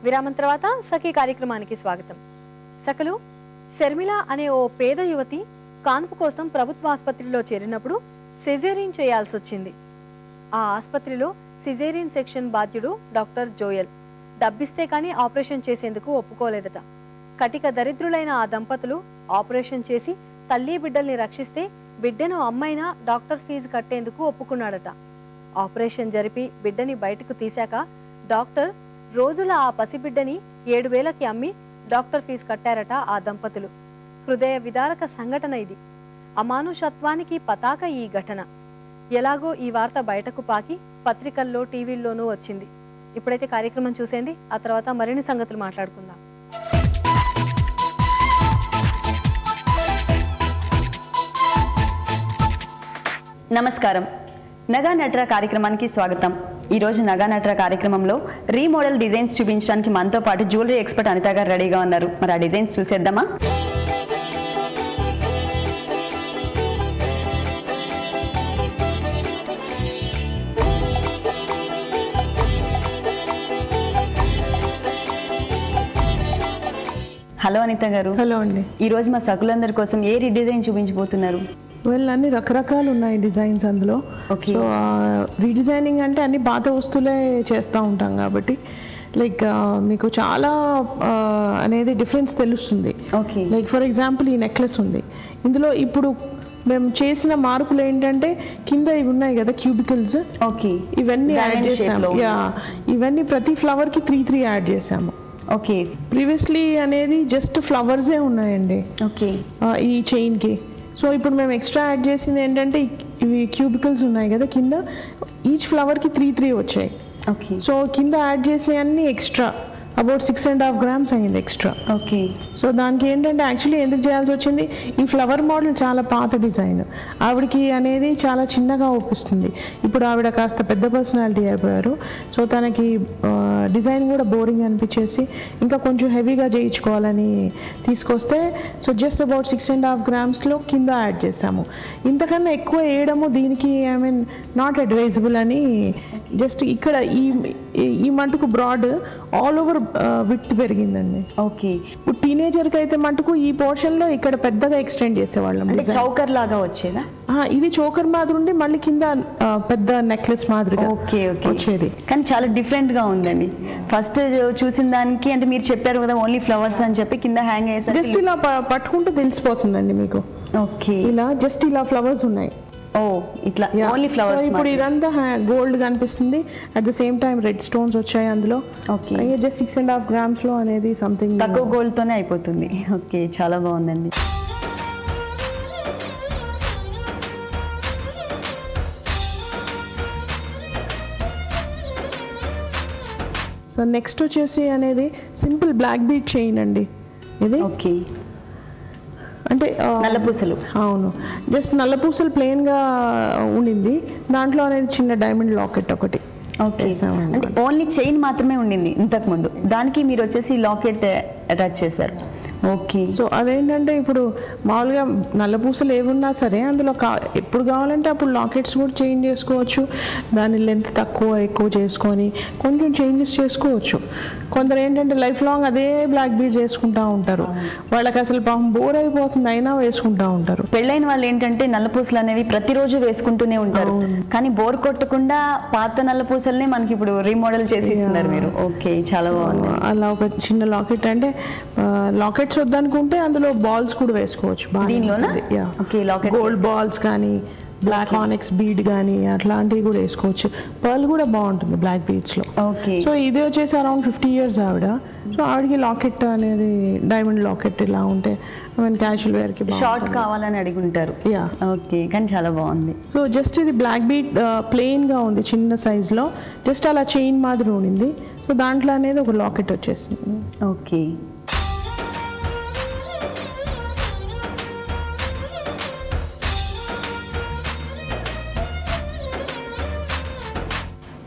విరామం తర్వాత సఖీ కార్యక్రమానికి స్వాగతం. సకలు శర్మిల అనే ఓ పేద యువతి కాన్పు కోసం ప్రభుత్వ ఆసుపత్రిలో చేరినప్పుడు సిజేరియన్ చేయాల్సి వచ్చింది. ఆ ఆసుపత్రిలో సిజేరియన్ సెక్షన్ బాధ్యుడు డాక్టర్ జోయల్ డబ్బిస్తే కానీ ఆపరేషన్ చేసేందుకు ఒప్పుకోలేదట. కటిక దరిద్రులైన ఆ దంపతులు ఆపరేషన్ చేసి తల్లి బిడ్డల్ని రక్షిస్తే బిడ్డను అమ్మైనా డాక్టర్ ఫీజు కట్టేందుకు ఒప్పుకున్నాడట. ఆపరేషన్ జరిపి బిడ్డని బయటకు తీశాక డాక్టర్ రోజుల ఆ పసిబిడ్డని 7,000కి అమ్మి డాక్టర్ ఫీజు కట్టారట ఆ దంపతులు. హృదయ విదారక సంఘటన ఇది. అమానుషత్వానికి పతాక ఈ ఘటన. ఎలాగో ఈ వార్త బయటకు పాకి పత్రికల్లో టీవీల్లోనూ వచ్చింది. ఇప్పుడైతే కార్యక్రమం చూసేయండి, ఆ తర్వాత మరిన్ని సంగతులు మాట్లాడుకుందాం. నమస్కారం. నగా నట్రా కార్యక్రమానికి స్వాగతం. ఈరోజు నగా నట్రా కార్యక్రమంలో రీమోడల్ డిజైన్స్ చూపించడానికి మనతో పాటు జ్యువెలరీ ఎక్స్పర్ట్ అనిత గారు రెడీగా ఉన్నారు. మరి ఆ డిజైన్స్ చూసేద్దామా? హలో అనిత గారు. హలో అండి. ఈరోజు మా సకులందరి కోసం ఏ రీడిజైన్ చూపించబోతున్నారు? అన్ని రకరకాలు ఉన్నాయి డిజైన్స్ అందులో. సో రీడిజైనింగ్ అంటే అన్ని పాత వస్తువులే చేస్తూ ఉంటాం కాబట్టి లైక్ మీకు చాలా అనేది డిఫరెన్స్ తెలుస్తుంది. ఓకే. లైక్ ఫర్ ఎగ్జాంపుల్ ఈ నెక్లెస్ ఉంది, ఇందులో ఇప్పుడు మేము చేసిన మార్పులు ఏంటంటే కింద ఇవి ఉన్నాయి కదా క్యూబికల్స్, ఓకే, ఇవన్నీ యాడ్ చేసాము. ఇవన్నీ ప్రతి ఫ్లవర్కి 3 యాడ్ చేసాము. ఓకే. ప్రీవియస్లీ అనేది జస్ట్ ఫ్లవర్సే ఉన్నాయండి ఓకే ఈ చైన్కి. సో ఇప్పుడు మేము ఎక్స్ట్రా యాడ్ చేసింది ఏంటంటే ఇవి క్యూబికల్స్ ఉన్నాయి కదా కింద, ఈచ్ ఫ్లవర్కి 3 వచ్చాయి. ఓకే. సో కింద యాడ్ చేసినవి అన్నీ ఎక్స్ట్రా అబౌట్ 6.5 grams అయింది ఎక్స్ట్రా. ఓకే. సో దానికి ఏంటంటే యాక్చువల్లీ ఎందుకు చేయాల్సి వచ్చింది, ఈ ఫ్లవర్ మోడల్ చాలా పాత డిజైన్, ఆవిడకి అనేది చాలా చిన్నగా ఒప్పిస్తుంది. ఇప్పుడు ఆవిడ కాస్త పెద్ద పర్సనాలిటీ అయిపోయారు. సో తనకి డిజైన్ కూడా బోరింగ్ అనిపించేసి ఇంకా కొంచెం హెవీగా చేయించుకోవాలని తీసుకొస్తే సో జస్ట్ అబౌట్ 6.5 grams కింద యాడ్ చేసాము. ఇంతకన్నా ఎక్కువ వేయడము దీనికి ఐ మీన్ నాట్ అడ్వైజబుల్ అని జస్ట్ ఇక్కడ ఈ మటుకు బ్రాడ్ ఆల్ ఓవర్ విడ్త్ పెరిగిందండి. ఓకే. ఇప్పుడు టీనేజర్కి అయితే మటుకు ఈ పోర్షన్లో ఇక్కడ పెద్దగా ఎక్స్టెండ్ చేసేవాళ్ళం. చౌకర్ లాగా వచ్చేదా? ఇది చోకర్ మాదిరి ఉండి మళ్ళీ కింద పెద్ద నెక్లెస్ మాదిరిగా వచ్చేది. కానీ చాలా డిఫరెంట్ గా ఉందండి. ఫస్ట్ చూసిన దానికి అంటే మీరు చెప్పారు కదా ఓన్లీ ఫ్లవర్స్ అని చెప్పి కింద హ్యాంగ్ చేస్తారు, జస్ట్ ఇలా పట్టుకుంటే తెలిసిపోతుందండి మీకు. ఓకే. ఇలా జస్ట్ ఇలా ఫ్లవర్స్ ఉన్నాయి. ఓ ఇట్లా ఓన్లీ ఫ్లవర్స్. ఇప్పుడు ఇదంతా గోల్డ్ కనిపిస్తుంది, at the same time red stones వచ్చాయి అందులో. ఓకే. జస్ట్ 6.5 grams అనేది సంథింగ్ తక్కువ గోల్డ్ తోనే అయిపోతుంది. ఓకే, చాలా బాగుందండి. సో నెక్స్ట్ వచ్చేసి అనేది సింపుల్ బ్లాక్ బీడ్ చైన్ అండి ఇది. ఓకే. అంటే నల్లపూసలు. అవును, జస్ట్ నల్లపూసలు ప్లెయిన్గా ఉండింది, దాంట్లో అనేది చిన్న డైమండ్ లాకెట్ ఒకటి. ఓకే. అంటే ఓన్లీ చైన్ మాత్రమే ఉండింది ఇంతకు ముందు, దానికి మీరు వచ్చేసి లాకెట్ అటాచ్ చేశారు. ఓకే. సో అదేంటంటే ఇప్పుడు మామూలుగా నల్లపూసలు ఏమున్నా సరే అందులో ఎప్పుడు కావాలంటే అప్పుడు లాకెట్స్ కూడా చేంజ్ చేసుకోవచ్చు. దాని లెంత్ తక్కువ ఎక్కువ చేసుకొని కొంచెం చేంజెస్ చేసుకోవచ్చు. కొందరు ఏంటంటే లైఫ్ లాంగ్ అదే బ్లాక్ బీడ్ చేసుకుంటూ ఉంటారు, వాళ్ళకి అసలు పాపం బోర్ అయిపోతుంది అయినా వేసుకుంటూ ఉంటారు. పెళ్ళైన వాళ్ళు ఏంటంటే నల్లపూసలు అనేవి ప్రతిరోజు వేసుకుంటూనే ఉంటారు, కానీ బోర్ కొట్టకుండా పాత నల్లపూసల్ని మనకి ఇప్పుడు రీమోడల్ చేసి ఇస్తున్నారు మీరు. ఓకే, చాలా బాగుంది. అలా ఒక చిన్న లాకెట్, అంటే లాకెట్స్ వద్దనుకుంటే అందులో బాల్స్ కూడా వేసుకోవచ్చు. గోల్డ్ బాల్స్ కానీ బ్లాక్ ఆనెక్స్ బీడ్ కానీ అట్లాంటివి కూడా వేసుకోవచ్చు. పర్ల్ కూడా బాగుంటుంది బ్లాక్ బీడ్స్ లో. ఓకే. సో ఇది వచ్చేసి అరౌండ్ 50 years ఆవిడ. సో ఆవిడకి లాకెట్ అనేది డైమండ్ లాకెట్ ఇలా ఉంటే ఐ మీన్ క్యాజువల్ వేర్ కి షార్ట్ కావాలని అడిగి ఉంటారు. యా. ఓకే, కానీ చాలా బాగుంది. సో జస్ట్ ఇది బ్లాక్ బీడ్ ప్లెయిన్ గా ఉంది చిన్న సైజ్ లో, జస్ట్ అలా చైన్ మాదిరి ఉండింది. సో దాంట్లో అనేది ఒక లాకెట్ వచ్చేసింది. ఓకే.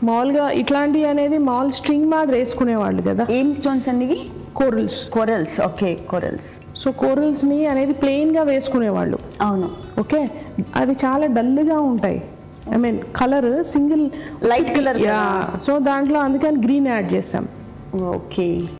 మామూలుగా ఇట్లాంటివి అనేది మామూలు స్ట్రింగ్ మాదిరి వేసుకునేవాళ్ళు కదా. ఏం స్టోన్స్ అండి? Corals. Corals. Okay, corals. So కోరల్స్ని అనేది ప్లెయిన్గా వేసుకునేవాళ్ళు. అవును. ఓకే. అది చాలా డల్గా ఉంటాయి, I mean colour single light colour. So దాంట్లో అందుకని గ్రీన్ యాడ్ చేసాం. ఓకే.